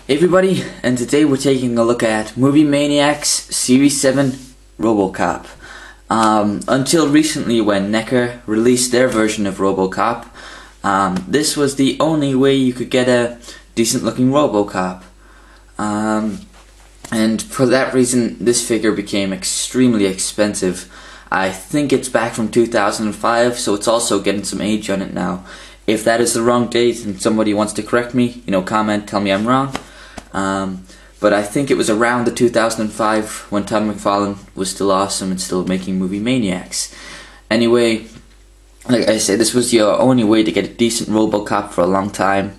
Everybody, and today we're taking a look at Movie Maniacs Series 7 RoboCop. Until recently when NECA released their version of RoboCop, this was the only way you could get a decent looking RoboCop. And for that reason this figure became extremely expensive. I think it's back from 2005, so it's also getting some age on it now. If that is the wrong date and somebody wants to correct me, comment, tell me I'm wrong. But I think it was around the 2005 when Todd McFarlane was still awesome and still making Movie Maniacs. Anyway, like I said, this was your only way to get a decent RoboCop for a long time.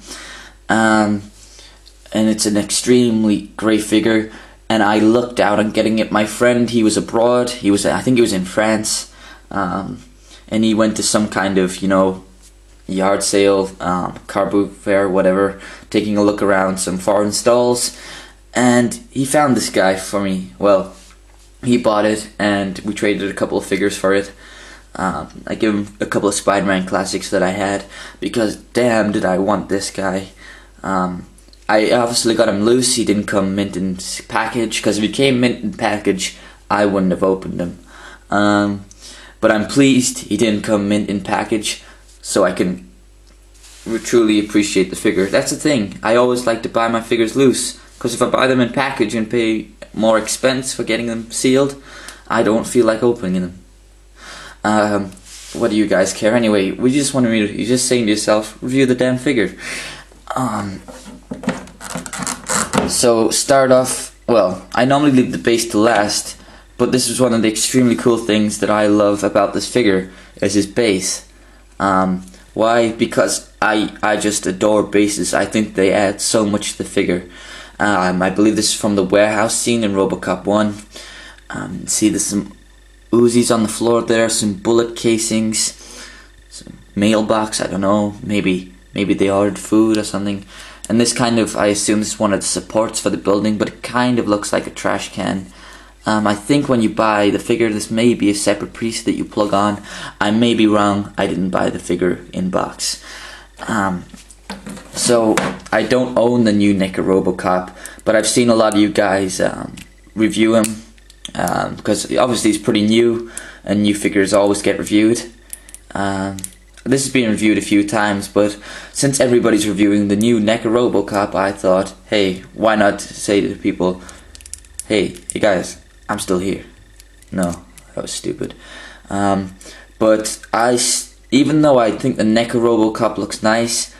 And it's an extremely great figure. And I looked out on getting it. My friend, he was abroad. I think he was in France. And he went to some kind of, yard sale, car boot fair, whatever, taking a look around some foreign stalls, and he found this guy for me. Well, he bought it and we traded a couple of figures for it. I gave him a couple of Spider-Man classics that I had because damn did I want this guy. I obviously got him loose. He didn't come mint in package, because if he came mint in package I wouldn't have opened him. But I'm pleased he didn't come mint in package, so I can truly appreciate the figure. That's the thing, I always like to buy my figures loose, because if I buy them in package and pay more expense for getting them sealed, I don't feel like opening them. What do you guys care anyway? You're just saying to yourself, review the damn figure. So start off, well, I normally leave the base to last, but this is one of the extremely cool things that I love about this figure, is his base. Why? Because I just adore bases. I think they add so much to the figure. I believe this is from the warehouse scene in RoboCop 1. See, there's some Uzis on the floor there, some bullet casings, some mailbox, I don't know, maybe they ordered food or something. And this kind of, I assume this is one of the supports for the building, but it kind of looks like a trash can. I think when you buy the figure, this may be a separate piece that you plug on. I may be wrong, I didn't buy the figure in box. So, I don't own the new NECA RoboCop, but I've seen a lot of you guys review him, because obviously he's pretty new, and new figures always get reviewed. This has been reviewed a few times, but since everybody's reviewing the new NECA RoboCop, I thought, hey, why not say to the people, hey guys, I'm still here. No, that was stupid. But even though I think the NECA RoboCop looks nice,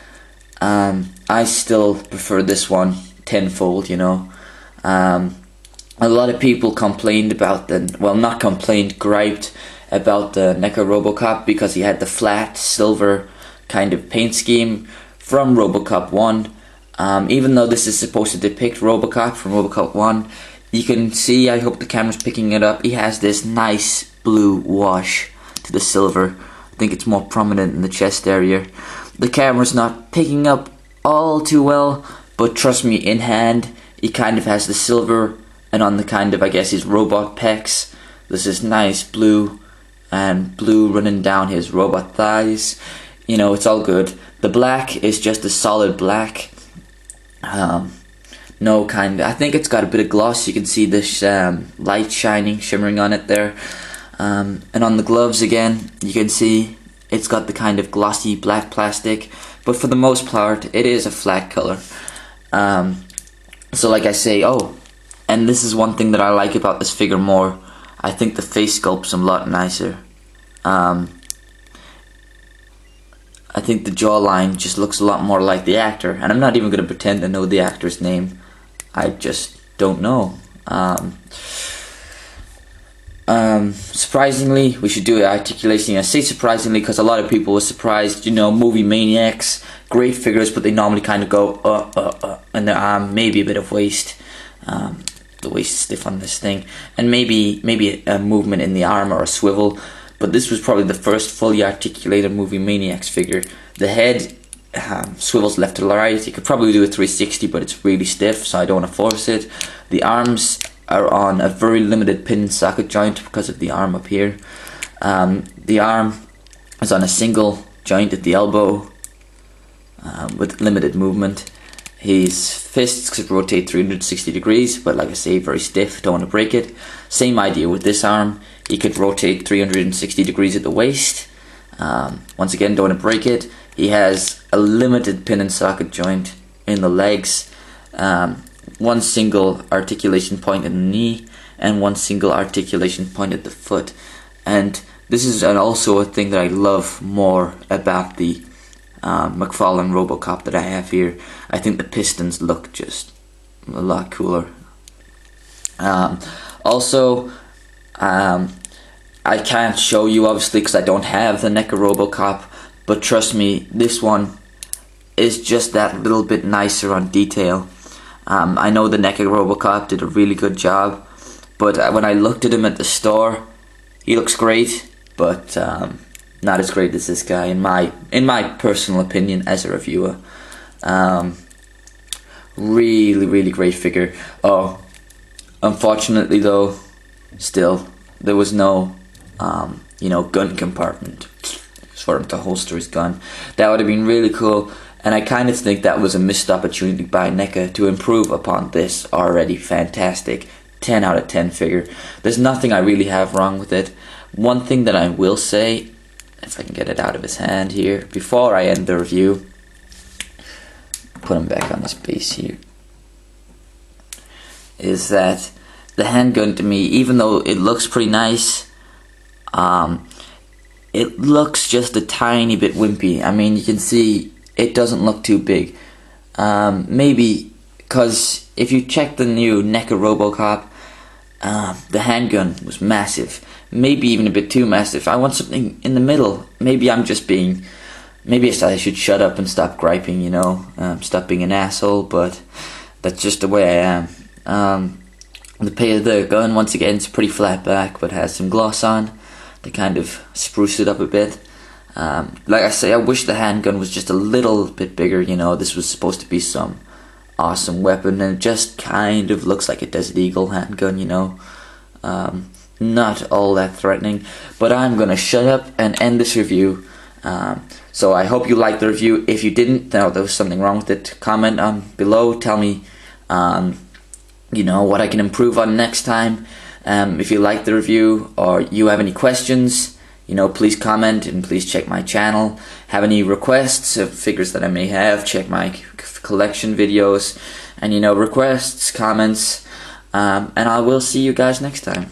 I still prefer this one tenfold, A lot of people complained about griped about the NECA RoboCop because he had the flat silver kind of paint scheme from RoboCop 1. Even though this is supposed to depict RoboCop from RoboCop 1, you can see, I hope the camera's picking it up, he has this nice blue wash to the silver. I think it's more prominent in the chest area. The camera's not picking up all too well, but trust me, in hand, he kind of has the silver, and on the kind of, I guess, his robot pecs, there's this nice blue, and blue running down his robot thighs. It's all good. The black is just a solid black. I think it's got a bit of gloss. You can see this light shimmering on it there. And on the gloves again, you can see it's got the kind of glossy black plastic, but for the most part, it is a flat color. So like I say, and this is one thing that I like about this figure more. I think the face sculpt's a lot nicer. I think the jawline just looks a lot more like the actor, and I'm not even going to pretend to know the actor's name. I just don't know. Surprisingly, we should do an articulation. I say surprisingly because a lot of people were surprised. Movie Maniacs, great figures, but they normally kind of go and their arm, maybe a bit of waist. The waist is stiff on this thing, and maybe a movement in the arm or a swivel. But this was probably the first fully articulated Movie Maniacs figure. The head swivels left to right. You could probably do a 360, but it's really stiff, so I don't want to force it. The arms are on a very limited pin and socket joint because of the arm up here. The arm is on a single joint at the elbow with limited movement. His fists could rotate 360 degrees, but like I say, very stiff, don't want to break it. Same idea with this arm. He could rotate 360 degrees at the waist. Once again, don't want to break it. He has a limited pin and socket joint in the legs. One single articulation point at the knee, and one single articulation point at the foot. And this is also a thing that I love more about the McFarlane RoboCop that I have here. I think the pistons look just a lot cooler. Also, I can't show you obviously because I don't have the NECA RoboCop, but trust me, this one is just that little bit nicer on detail. I know the NECA RoboCop did a really good job, but when I looked at him at the store, he looks great, but not as great as this guy in my personal opinion as a reviewer. Really great figure. Oh, unfortunately though, still there was no gun compartment for him to holster his gun. That would have been really cool, and I kind of think that was a missed opportunity by NECA to improve upon this already fantastic 10 out of 10 figure. There's nothing I really have wrong with it. One thing that I will say, if I can get it out of his hand here before I end the review, put him back on his base here, is that the handgun to me, even though it looks pretty nice, it looks just a tiny bit wimpy. I mean, you can see it doesn't look too big. Maybe because if you check the new NECA RoboCop, the handgun was massive, maybe even a bit too massive. I want something in the middle. Maybe I should shut up and stop griping, stop being an asshole, but that's just the way I am. The gun, once again, it's pretty flat back, but has some gloss on to kind of spruce it up a bit. Like I say, I wish the handgun was just a little bit bigger. This was supposed to be some awesome weapon, and it just kind of looks like a Desert Eagle handgun, not all that threatening. But I'm gonna shut up and end this review. So I hope you liked the review. If you didn't, there was something wrong with it, comment on below, tell me what I can improve on next time. If you like the review or you have any questions, please comment, and please check my channel. Have any requests of figures that I may have, check my collection videos, and requests, comments, and I will see you guys next time.